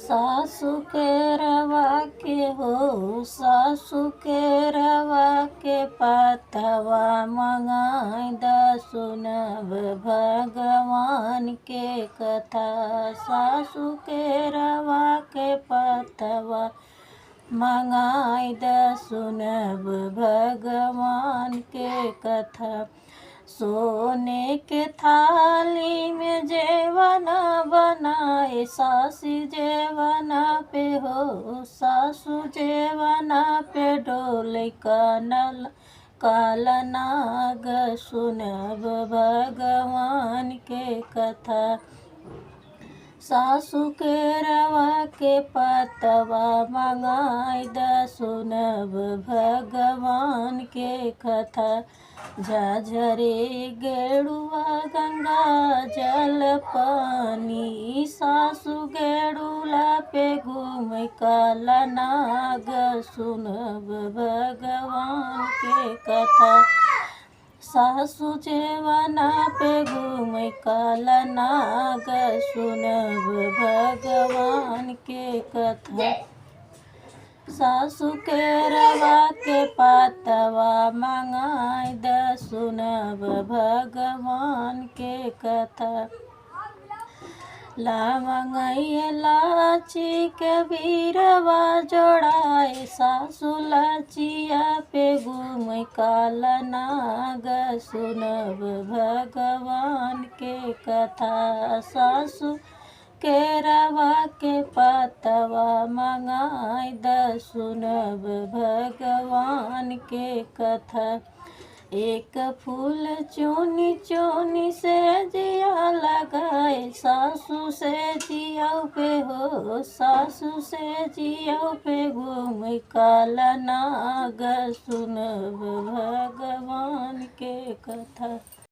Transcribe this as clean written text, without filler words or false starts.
सासु के रवा के हो सासु के रवा के पतवा मंगाई द सुनब भगवान के कथा। सासु के रवा के पतवा मंगाई द सुनब भगवान के कथा। सोने के थाली में जेवन बनाए सासी जेवना पे हो सासु जेवना पे डोले काला नाग सुनब भगवान के कथा। सासु के रवा के पतवा मंगाई द सुनब भगवान के कथा। झझरे गेड़ुआ गंगा जल पानी सासु गेड़ुला पे घूम काला नाग सुनब भगवान के कथा। सासु जेवना पे घूम काला नाग सुनब भगवान के कथा। सासु के रवा के पतवा मंगाई द सुनब भगवान के कथा। लवंगई लाची के बीरवा जोड़ाए सासु लाचिया पे घूम काला नाग सुनब भगवान के कथा। सासु के रवा के पतवा मंगाई द सुनब भगवान के कथा। एक फूल चुनी चुनी से जिया लगाए सासु से जिया पे हो सासु से जिया पे घूम काला नाग सुनब भगवान के कथा।